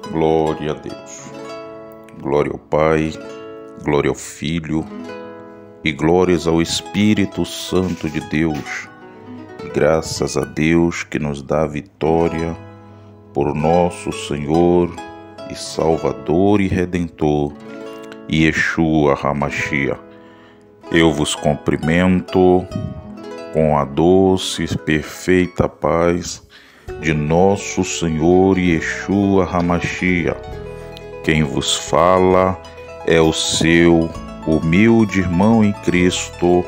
Glória a Deus, glória ao Pai, glória ao Filho e glórias ao Espírito Santo de Deus. E graças a Deus que nos dá a vitória por nosso Senhor e Salvador e Redentor, Yeshua HaMashiach. Eu vos cumprimento com a doce e perfeita paz de nosso Senhor Yeshua HaMashiach. Quem vos fala é o seu humilde irmão em Cristo,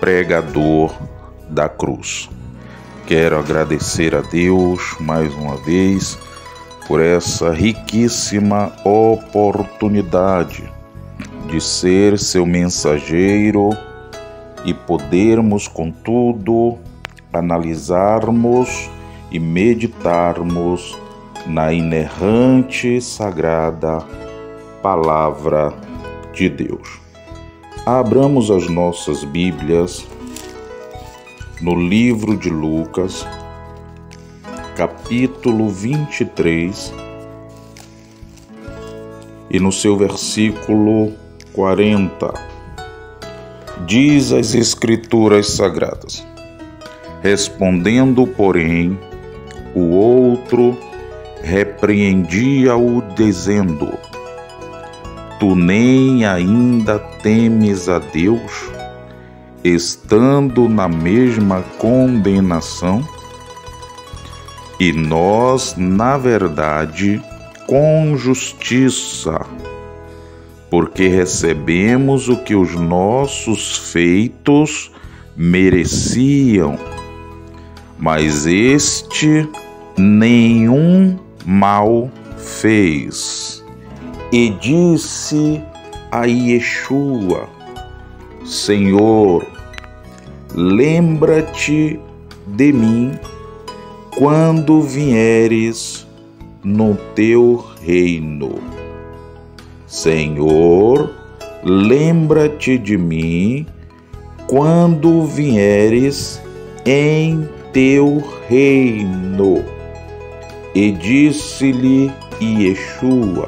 pregador da cruz. Quero agradecer a Deus mais uma vez por essa riquíssima oportunidade de ser seu mensageiro e podermos, contudo, analisarmos e meditarmos na inerrante e sagrada Palavra de Deus. Abramos as nossas Bíblias no livro de Lucas, capítulo 23, e no seu versículo 40. Diz as Escrituras Sagradas: respondendo, porém, o outro repreendia-o, dizendo: tu nem ainda temes a Deus, estando na mesma condenação? E nós, na verdade, com justiça, porque recebemos o que os nossos feitos mereciam, mas este nenhum mal fez. E disse a Yeshua: Senhor, lembra-te de mim quando vieres no teu reino. Senhor, lembra-te de mim quando vieres em teu reino. E disse-lhe Yeshua: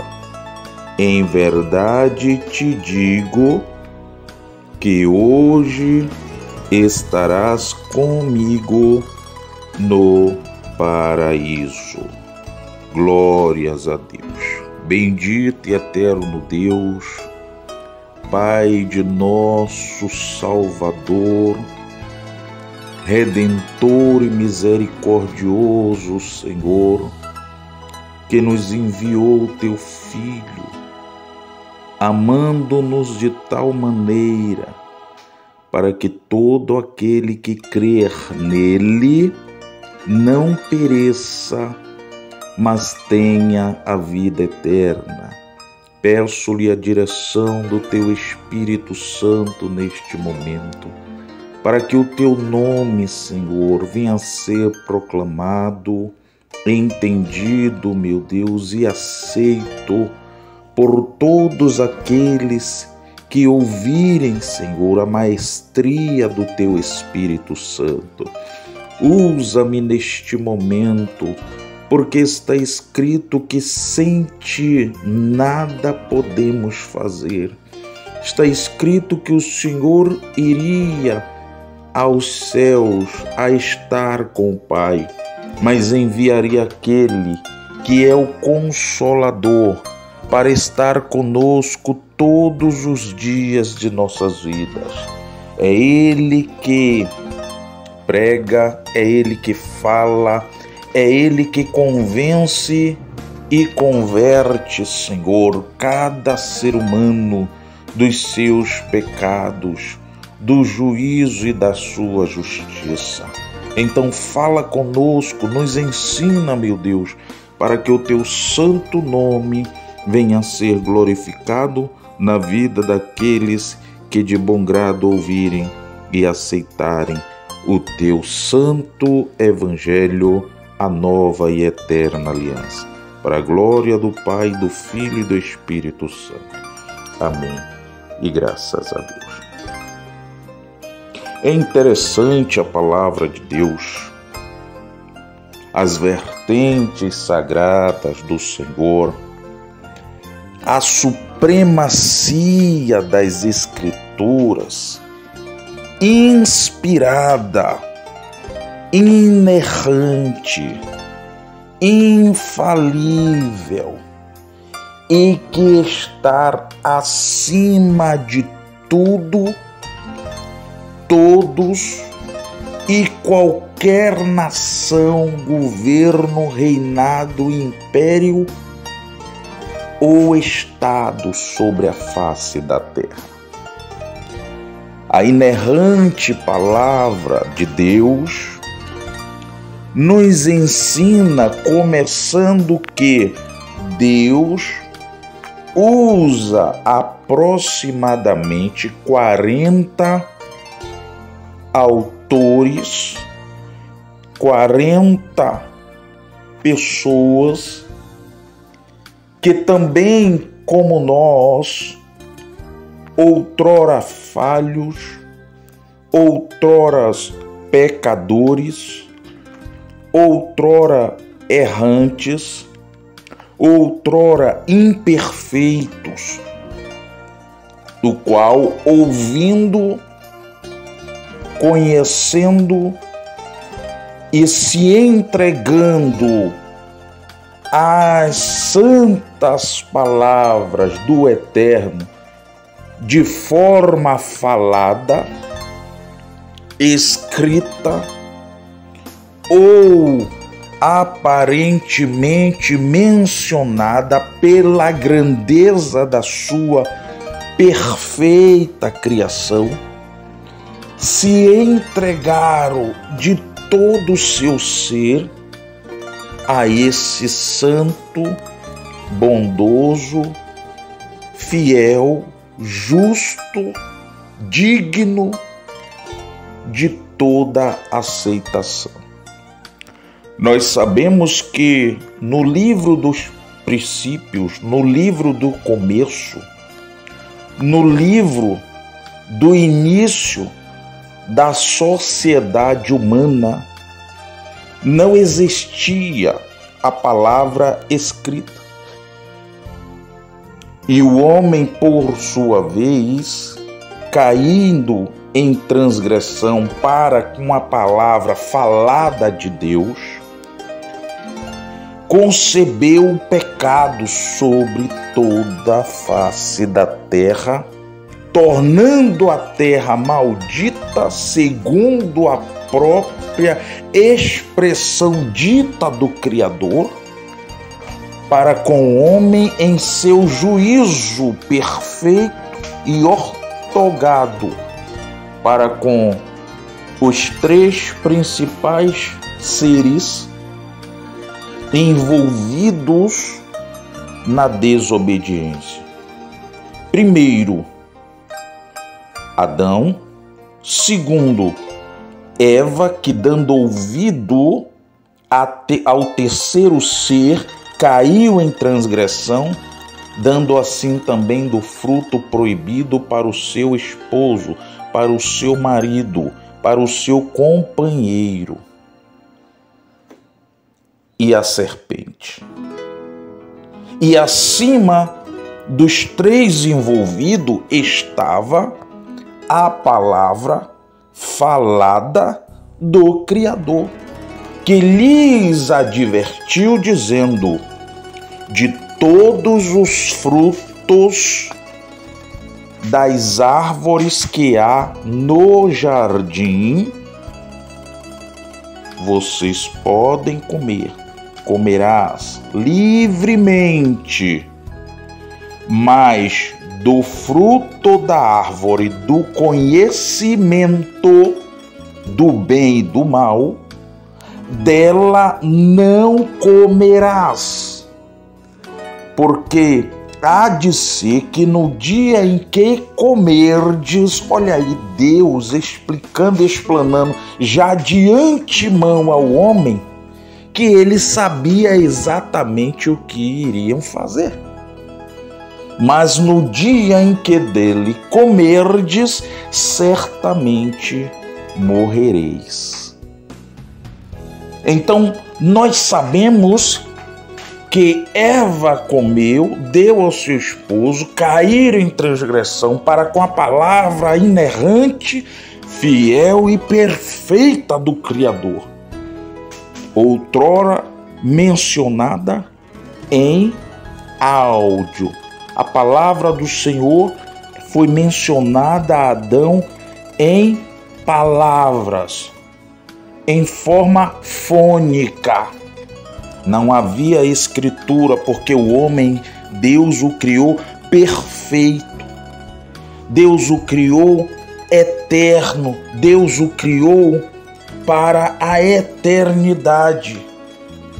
em verdade te digo que hoje estarás comigo no paraíso. Glórias a Deus. Bendito e eterno Deus, Pai de nosso Salvador, Redentor e misericordioso Senhor, que nos enviou o teu Filho, amando-nos de tal maneira, para que todo aquele que crer nele não pereça, mas tenha a vida eterna. Peço-lhe a direção do teu Espírito Santo neste momento, para que o teu nome, Senhor, venha a ser proclamado, entendido, meu Deus, e aceito por todos aqueles que ouvirem, Senhor, a maestria do teu Espírito Santo. Usa-me neste momento, porque está escrito que sem ti nada podemos fazer. Está escrito que o Senhor iria aos céus a estar com o Pai, mas enviaria aquele que é o Consolador para estar conosco todos os dias de nossas vidas. É Ele que prega, é Ele que fala, é Ele que convence e converte, Senhor, cada ser humano dos seus pecados, do juízo e da sua justiça. Então fala conosco, nos ensina, meu Deus, para que o teu santo nome venha a ser glorificado na vida daqueles que de bom grado ouvirem e aceitarem o teu santo evangelho, a nova e eterna aliança. Para a glória do Pai, do Filho e do Espírito Santo. Amém. E graças a Deus. É interessante a palavra de Deus as vertentes sagradas do Senhor, a supremacia das Escrituras, inspirada, inerrante, infalível e que está acima de tudo, todos e qualquer nação, governo, reinado, império ou estado sobre a face da terra. A inerrante palavra de Deus nos ensina, começando que Deus usa aproximadamente 40 autores, 40 pessoas que também, como nós, outrora falhos, outrora pecadores, outrora errantes, outrora imperfeitos, do qual, ouvindo, conhecendo e se entregando às santas palavras do Eterno de forma falada, escrita ou aparentemente mencionada pela grandeza da sua perfeita criação, se entregaram de todo o seu ser a esse santo, bondoso, fiel, justo, digno de toda aceitação. Nós sabemos que no livro dos princípios, no livro do começo, no livro do início da sociedade humana, não existia a palavra escrita. E o homem, por sua vez, caindo em transgressão para com a palavra falada de Deus, concebeu o pecado sobre toda a face da terra, tornando a terra maldita segundo a própria expressão dita do Criador, para com o homem em seu juízo perfeito e ortogado, para com os três principais seres envolvidos na desobediência. Primeiro, Adão. Segundo, Eva, que dando ouvido ao terceiro ser, caiu em transgressão, dando assim também do fruto proibido para o seu esposo, para o seu marido, para o seu companheiro. E a serpente. E acima dos três envolvidos estava a palavra falada do Criador, que lhes advertiu, dizendo: de todos os frutos das árvores que há no jardim, vocês podem comer, comerás livremente, mas do fruto da árvore do conhecimento do bem e do mal, dela não comerás, porque há de ser que no dia em que comerdes, olha aí Deus explanando já de antemão ao homem que ele sabia exatamente o que iriam fazer. Mas no dia em que dele comerdes, certamente morrereis. Então, nós sabemos que Eva comeu, deu ao seu esposo, caíram em transgressão para com a palavra inerrante, fiel e perfeita do Criador, outrora mencionada em áudio. A palavra do Senhor foi mencionada a Adão em palavras, em forma fônica. Não havia escritura, porque o homem, Deus o criou perfeito. Deus o criou eterno. Deus o criou para a eternidade.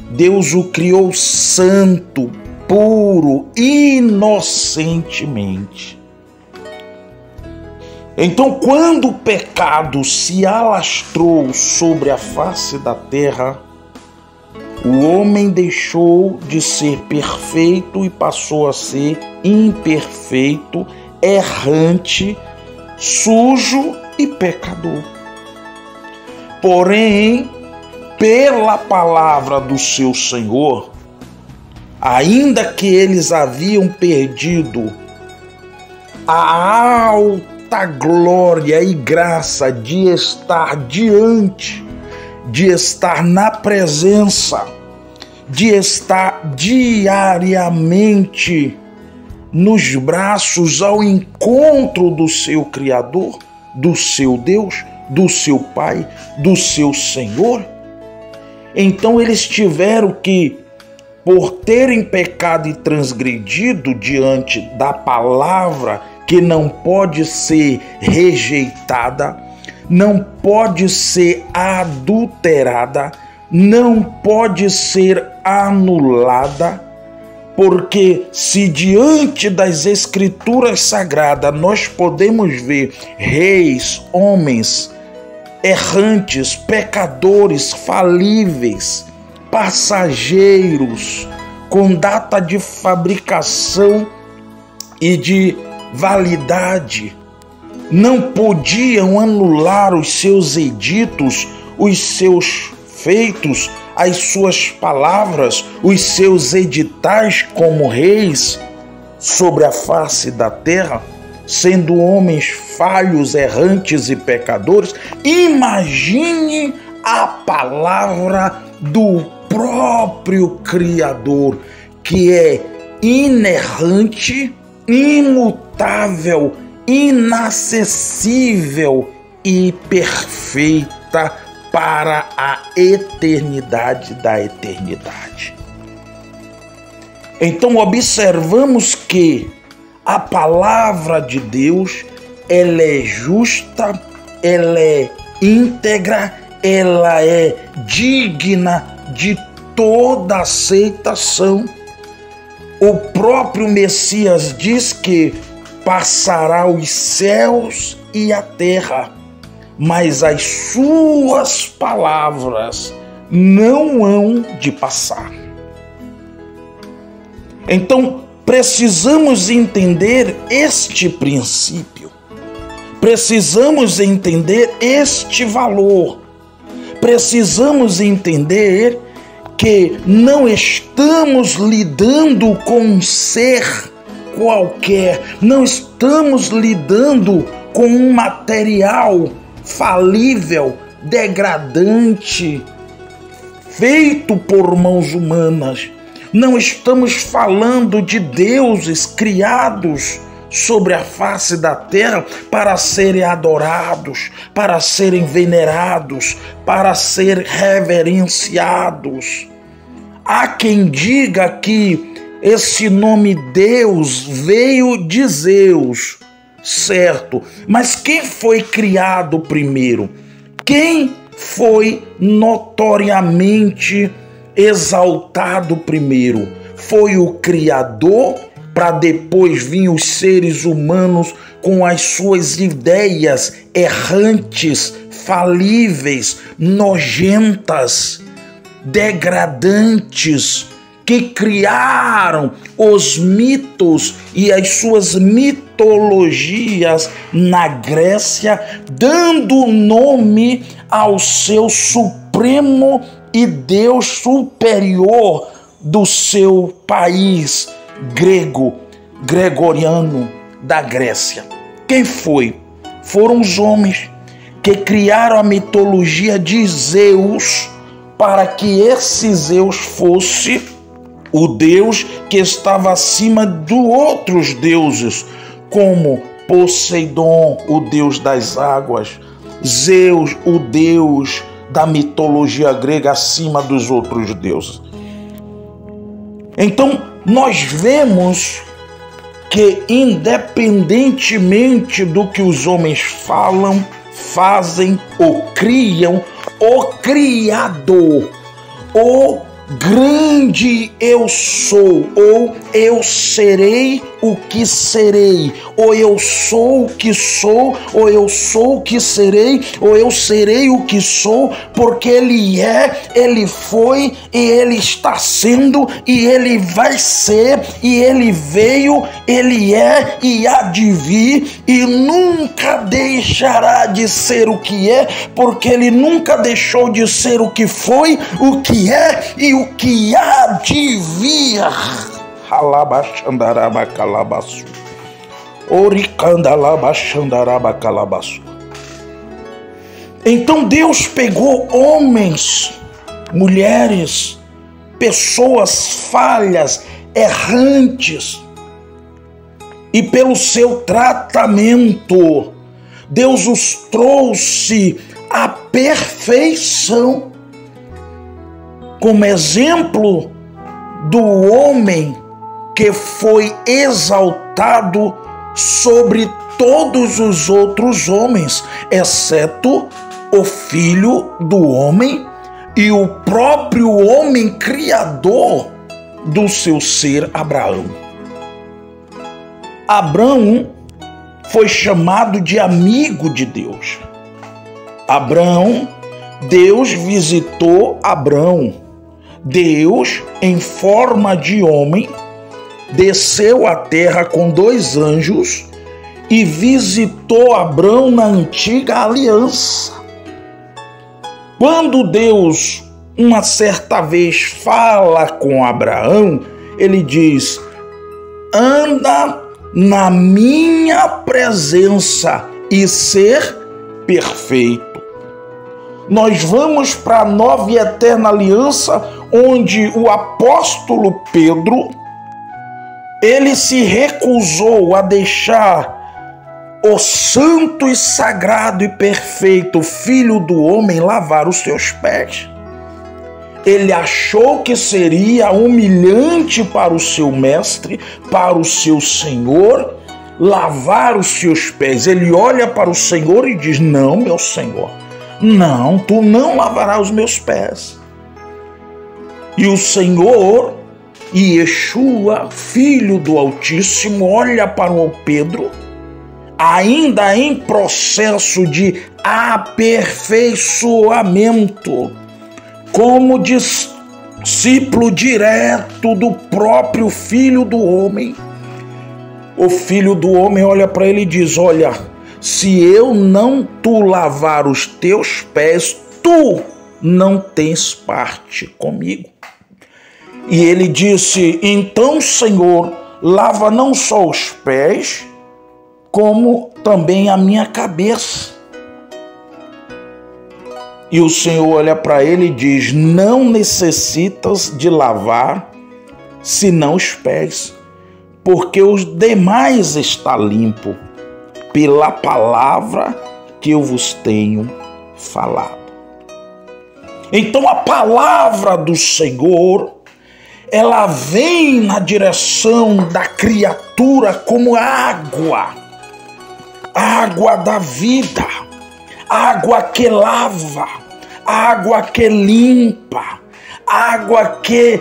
Deus o criou santo, puro, inocentemente. Então, quando o pecado se alastrou sobre a face da terra, o homem deixou de ser perfeito e passou a ser imperfeito, errante, sujo e pecador. Porém, pela palavra do seu Senhor, ainda que eles haviam perdido a alta glória e graça de estar diante, de estar na presença, de estar diariamente nos braços ao encontro do seu Criador, do seu Deus, do seu Pai, do seu Senhor, então eles tiveram que, por terem pecado e transgredido diante da palavra que não pode ser rejeitada, não pode ser adulterada, não pode ser anulada, porque se diante das Escrituras Sagradas nós podemos ver reis, homens errantes, pecadores, falíveis, passageiros, com data de fabricação e de validade, não podiam anular os seus editos, os seus feitos, as suas palavras, os seus editais como reis sobre a face da terra, sendo homens falhos, errantes e pecadores. Imagine a palavra do próprio Criador, que é inerrante, imutável, inacessível e perfeita para a eternidade da eternidade. Então observamos que a palavra de Deus, ela é justa, ela é íntegra, ela é digna de toda aceitação. O próprio Messias diz que passará os céus e a terra, mas as suas palavras não hão de passar. Então, precisamos entender este princípio, precisamos entender este valor, precisamos entender que não estamos lidando com um ser qualquer, não estamos lidando com um material falível, degradante, feito por mãos humanas. Não estamos falando de deuses criados sobre a face da terra para serem adorados, para serem venerados, para serem reverenciados. Há quem diga que esse nome Deus veio de Zeus, certo? Mas quem foi criado primeiro? Quem foi notoriamente exaltado primeiro? Foi o Criador, para depois vir os seres humanos com as suas ideias errantes, falíveis, nojentas, degradantes, que criaram os mitos e as suas mitologias na Grécia, dando nome ao seu supremo e Deus superior do seu país grego, gregoriano da Grécia. Quem foi? Foram os homens que criaram a mitologia de Zeus para que esse Zeus fosse o Deus que estava acima de outros deuses, como Poseidon, o deus das águas, Zeus, o deus da mitologia grega acima dos outros deuses. Então, nós vemos que, independentemente do que os homens falam, fazem ou criam, o Criador, o grande eu sou, ou eu serei o que serei, ou eu sou o que sou, ou eu sou o que serei, ou eu serei o que sou, porque Ele é, Ele foi, e Ele está sendo, e Ele vai ser, e Ele veio, Ele é e há de vir, e nunca deixará de ser o que é, porque Ele nunca deixou de ser o que foi, o que é e o que há de vir. Halabachandarabacabaçu. Oricandalabachandarabacabaçu. Então Deus pegou homens, mulheres, pessoas falhas, errantes, e pelo seu tratamento, Deus os trouxe à perfeição, como exemplo do homem que foi exaltado sobre todos os outros homens, exceto o filho do homem e o próprio homem criador do seu ser, Abraão. Abraão foi chamado de amigo de Deus. Abraão, Deus visitou Abraão. Deus, em forma de homem, desceu à terra com 2 anjos e visitou Abraão na antiga aliança. Quando Deus, uma certa vez, fala com Abraão, ele diz: anda na minha presença e ser perfeito. Nós vamos para a nova e eterna aliança, onde o apóstolo Pedro, ele se recusou a deixar o santo e sagrado e perfeito Filho do Homem lavar os seus pés. Ele achou que seria humilhante para o seu mestre, para o seu Senhor, lavar os seus pés. Ele olha para o Senhor e diz: não, meu Senhor, não, tu não lavarás os meus pés. E o Senhor, Yeshua, Filho do Altíssimo, olha para o Pedro, ainda em processo de aperfeiçoamento, como discípulo direto do próprio Filho do Homem. O Filho do Homem olha para ele e diz: olha, se eu não tu lavar os teus pés, tu não tens parte comigo. E ele disse: então, Senhor, lava não só os pés, como também a minha cabeça. E o Senhor olha para ele e diz: não necessitas de lavar, senão os pés, porque os demais está limpo, pela palavra que eu vos tenho falado. Então a palavra do Senhor, ela vem na direção da criatura como água, água da vida, água que lava, água que limpa, água que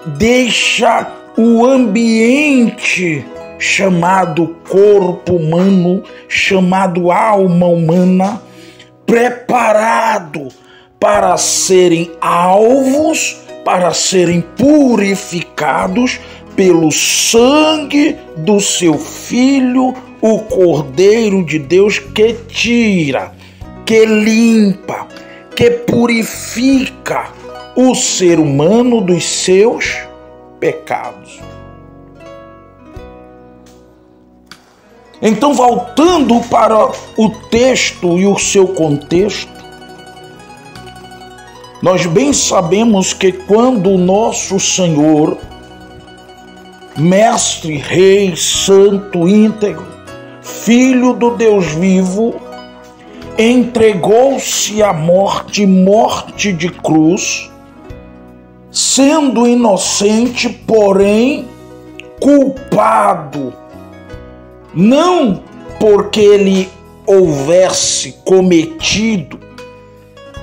deixa o ambiente chamado corpo humano, chamado alma humana, preparado para serem alvos, para serem purificados pelo sangue do seu Filho, o Cordeiro de Deus, que tira, que limpa, que purifica o ser humano dos seus pecados. Então, voltando para o texto e o seu contexto, nós bem sabemos que quando o nosso Senhor, Mestre, Rei, Santo, íntegro, Filho do Deus vivo, entregou-se à morte, morte de cruz, sendo inocente, porém culpado, não porque ele houvesse cometido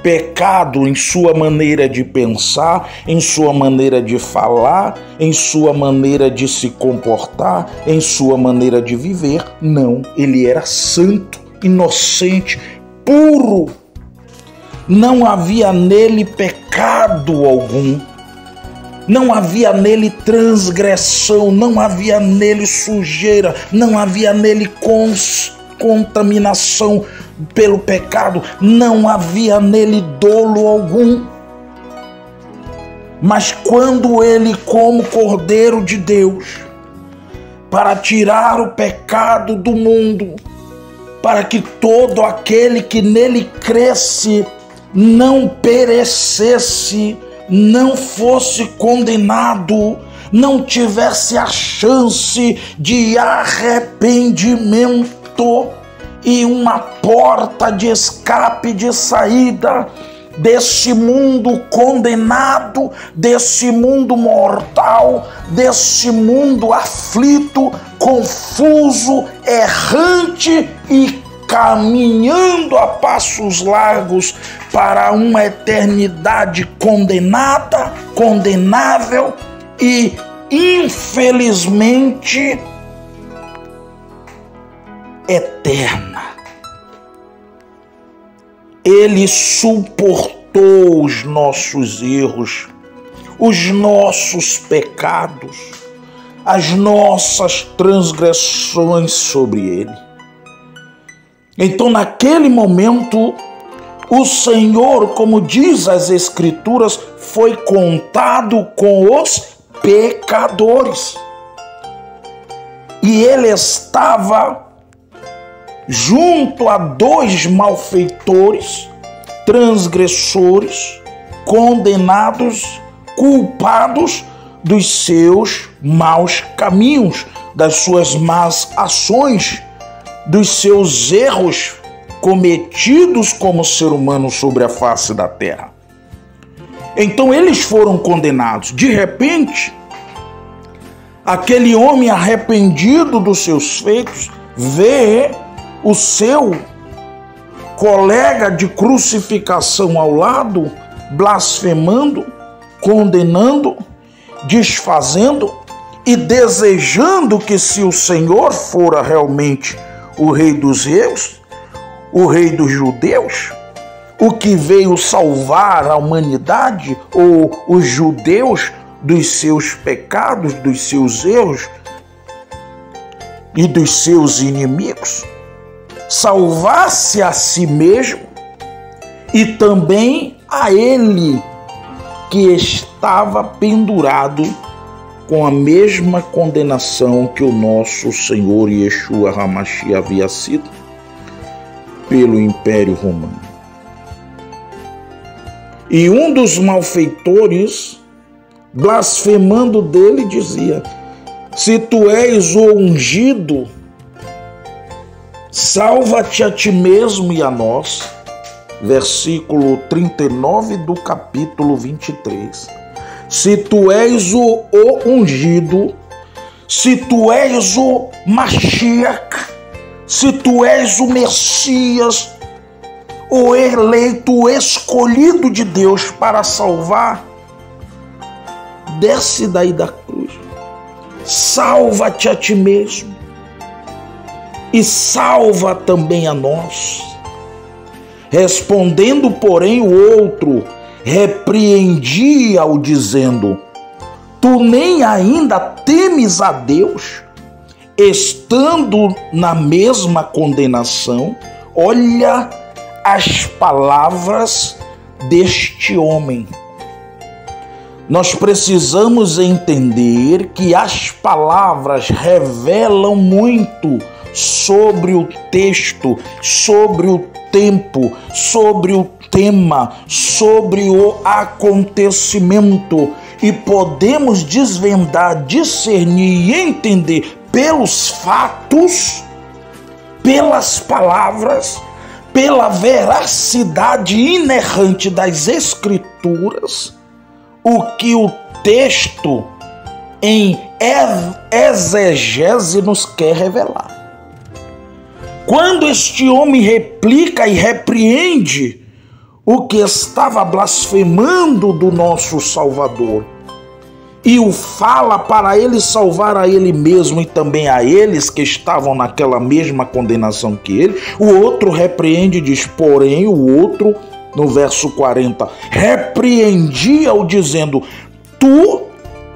pecado em sua maneira de pensar, em sua maneira de falar, em sua maneira de se comportar, em sua maneira de viver. Não, ele era santo, inocente, puro. Não havia nele pecado algum. Não havia nele transgressão, não havia nele sujeira, não havia nele contaminação pelo pecado, não havia nele dolo algum. Mas quando ele, como Cordeiro de Deus, para tirar o pecado do mundo, para que todo aquele que nele cresce não perecesse, não fosse condenado, não tivesse a chance de arrependimento e uma porta de escape, de saída desse mundo condenado, desse mundo mortal, desse mundo aflito, confuso, errante e caminhando a passos largos para uma eternidade condenada, condenável e, infelizmente, eterna. Ele suportou os nossos erros, os nossos pecados, as nossas transgressões sobre ele. Então, naquele momento, o Senhor, como diz as Escrituras, foi contado com os pecadores. E ele estava junto a dois malfeitores, transgressores, condenados, culpados dos seus maus caminhos, das suas más ações, dos seus erros cometidos como ser humano sobre a face da terra. Então eles foram condenados. De repente, aquele homem arrependido dos seus feitos vê o seu colega de crucificação ao lado, blasfemando, condenando, desfazendo e desejando que, se o Senhor fora realmente o Rei dos Reis, o Rei dos Judeus, o que veio salvar a humanidade, ou os judeus dos seus pecados, dos seus erros e dos seus inimigos, salvasse a si mesmo e também a ele que estava pendurado com a mesma condenação que o nosso Senhor Yeshua HaMashiach havia sido pelo Império Romano. E um dos malfeitores, blasfemando dele, dizia: se tu és o ungido, salva-te a ti mesmo e a nós. Versículo 39 do capítulo 23. Se tu és o ungido, se tu és o Mashiach, se tu és o Messias, o eleito, o escolhido de Deus para salvar, desce daí da cruz, salva-te a ti mesmo e salva também a nós. Respondendo, porém, o outro repreendia-o, dizendo: tu nem ainda temes a Deus, estando na mesma condenação? Olha as palavras deste homem. nós precisamos entender que as palavras revelam muito sobre o texto, sobre o tempo, sobre o tema, sobre o acontecimento, e podemos desvendar, discernir e entender pelos fatos, pelas palavras, pela veracidade inerrante das Escrituras, o que o texto em exegese nos quer revelar. Quando este homem replica e repreende o que estava blasfemando do nosso Salvador, e o fala para ele salvar a ele mesmo e também a eles que estavam naquela mesma condenação que ele, o outro repreende e diz, porém o outro, no verso 40, repreendia-o dizendo, tu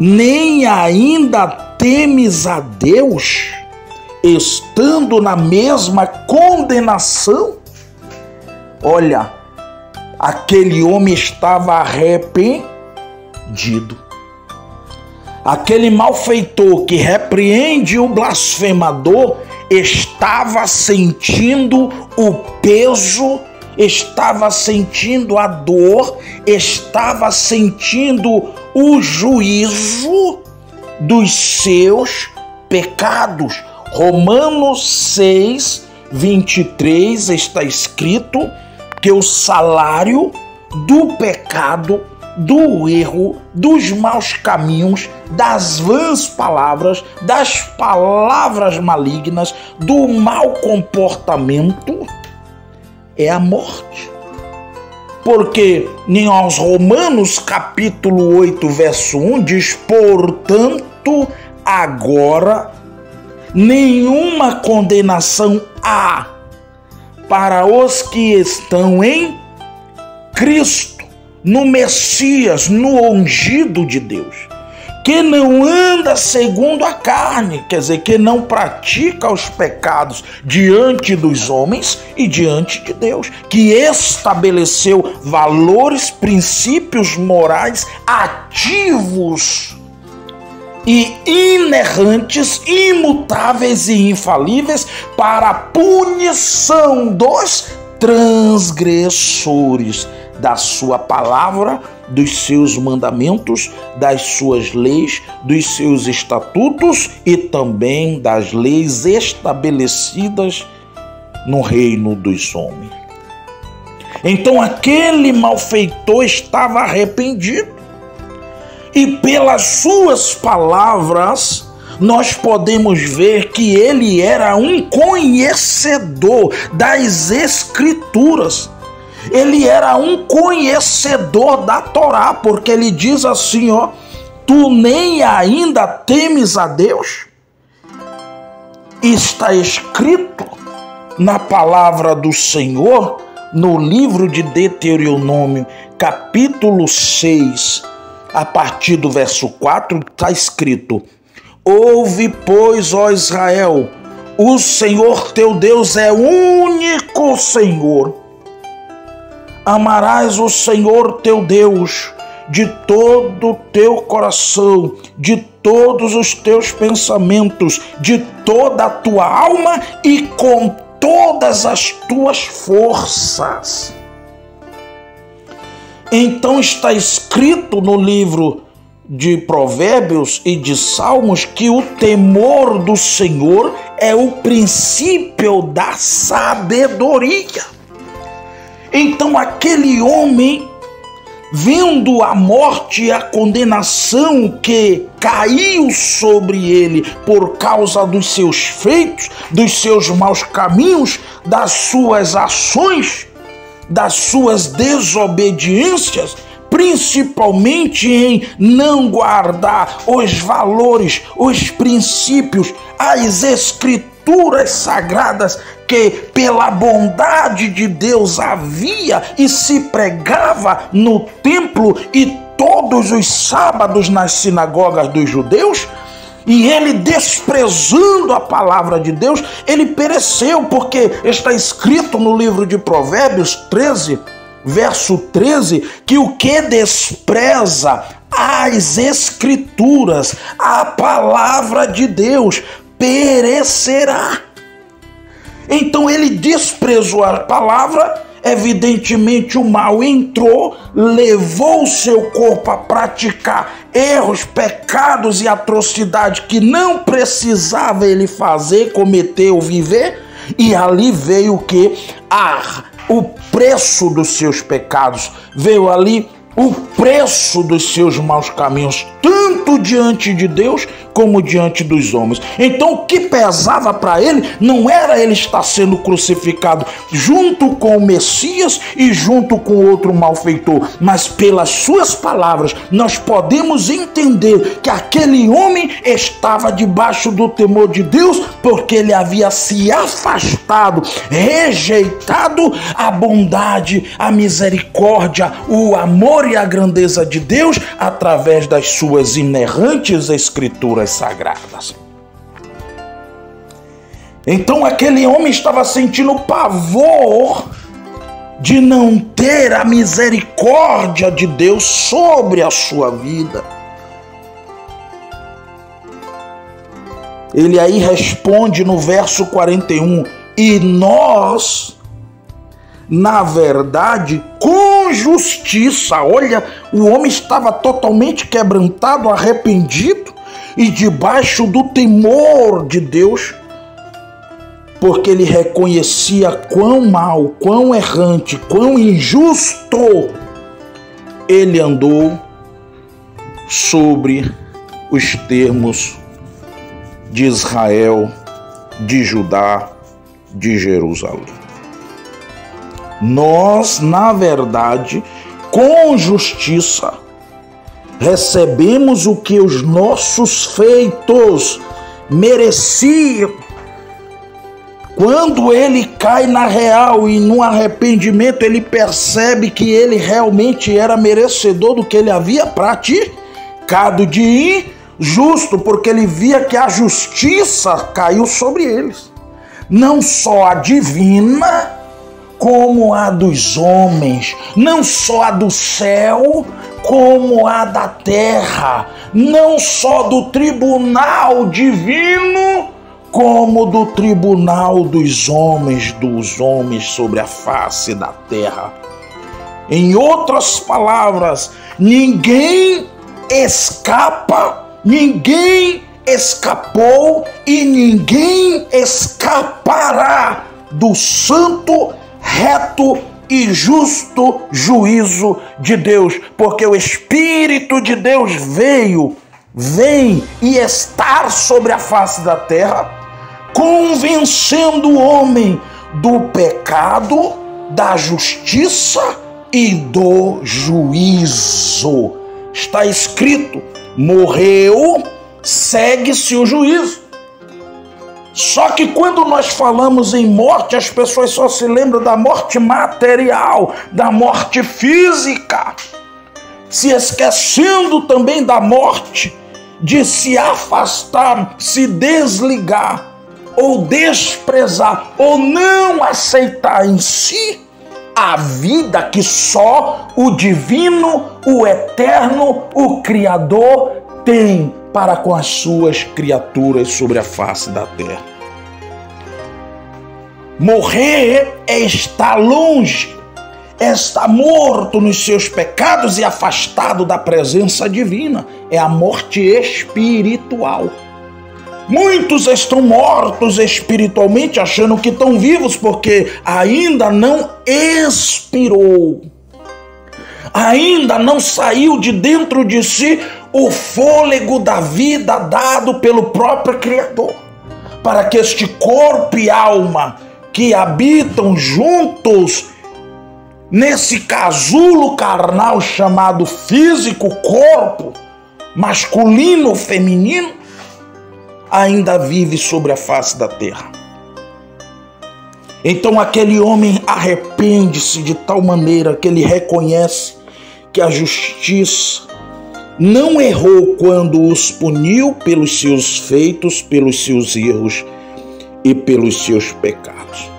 nem ainda temes a Deus, estando na mesma condenação? Olha, aquele homem estava arrependido. Aquele malfeitor que repreende o blasfemador estava sentindo o peso, estava sentindo a dor, estava sentindo o juízo dos seus pecados. Romanos 6, 23 está escrito que o salário do pecado, do erro, dos maus caminhos, das vãs palavras, das palavras malignas, do mau comportamento é a morte. Porque em Romanos capítulo 8, verso 1 diz, portanto, agora nenhuma condenação há para os que estão em Cristo, no Messias, no ungido de Deus, que não anda segundo a carne, quer dizer, que não pratica os pecados diante dos homens e diante de Deus, que estabeleceu valores, princípios morais ativos e inerrantes, imutáveis e infalíveis para a punição dos transgressores da sua palavra, dos seus mandamentos, das suas leis, dos seus estatutos e também das leis estabelecidas no reino dos homens. Então aquele malfeitor estava arrependido, e pelas suas palavras nós podemos ver que ele era um conhecedor das Escrituras. Ele era um conhecedor da Torá, porque ele diz assim, ó, tu nem ainda temes a Deus? Está escrito na palavra do Senhor, no livro de Deuteronômio, capítulo 6, a partir do verso 4, está escrito, ouve, pois, ó Israel, o Senhor teu Deus é o único Senhor. Amarás o Senhor teu Deus de todo o teu coração, de todos os teus pensamentos, de toda a tua alma e com todas as tuas forças. Então está escrito no livro de Provérbios e de Salmos que o temor do Senhor é o princípio da sabedoria. Então aquele homem, vendo a morte e a condenação que caiu sobre ele por causa dos seus feitos, dos seus maus caminhos, das suas ações, das suas desobediências, principalmente em não guardar os valores, os princípios, as escrituras sagradas que pela bondade de Deus havia e se pregava no templo e todos os sábados nas sinagogas dos judeus, e ele, desprezando a palavra de Deus, ele pereceu, porque está escrito no livro de Provérbios 13, verso 13, que o que despreza as Escrituras, a palavra de Deus, perecerá. Então ele desprezou a palavra, evidentemente o mal entrou, levou o seu corpo a praticar erros, pecados e atrocidades que não precisava ele fazer, cometer ou viver, e ali veio o que? O preço dos seus pecados, veio ali o preço dos seus maus caminhos, tanto diante de Deus como diante dos homens. Então o que pesava para ele não era ele estar sendo crucificado junto com o Messias e junto com outro malfeitor, mas pelas suas palavras nós podemos entender que aquele homem estava debaixo do temor de Deus, porque ele havia se afastado, rejeitado a bondade, a misericórdia, o amor e a grandeza de Deus através das suas inerrantes escrituras sagradas. Então aquele homem estava sentindo pavor de não ter a misericórdia de Deus sobre a sua vida. Ele aí responde no verso 41, e nós, na verdade, com justiça. Olha, o homem estava totalmente quebrantado, arrependido e debaixo do temor de Deus, porque ele reconhecia quão mal, quão errante, quão injusto ele andou sobre os termos de Israel, de Judá, de Jerusalém. Nós, na verdade, com justiça, recebemos o que os nossos feitos mereciam. Quando ele cai na real e no arrependimento, ele percebe que ele realmente era merecedor do que ele havia praticado de injusto, porque ele via que a justiça caiu sobre eles. Não só a divina, como a dos homens, não só a do céu, como a da terra, não só do tribunal divino, como do tribunal dos homens sobre a face da terra. Em outras palavras, ninguém escapa, ninguém escapou e ninguém escapará do santo, reto e justo juízo de Deus, porque o Espírito de Deus vem e está sobre a face da terra, convencendo o homem do pecado, da justiça e do juízo. Está escrito: morreu, segue-se o juízo. Só que quando nós falamos em morte, as pessoas só se lembram da morte material, da morte física, se esquecendo também da morte de se afastar, se desligar, ou desprezar, ou não aceitar em si a vida que só o divino, o eterno, o Criador tem para com as suas criaturas sobre a face da terra. Morrer é estar longe, é estar morto nos seus pecados e afastado da presença divina. É a morte espiritual. Muitos estão mortos espiritualmente, achando que estão vivos, porque ainda não expirou, ainda não saiu de dentro de si o fôlego da vida dado pelo próprio Criador, para que este corpo e alma que habitam juntos nesse casulo carnal chamado físico, corpo, masculino ou feminino, ainda vive sobre a face da terra. Então aquele homem arrepende-se de tal maneira que ele reconhece que a justiça não errou quando os puniu pelos seus feitos, pelos seus erros e pelos seus pecados.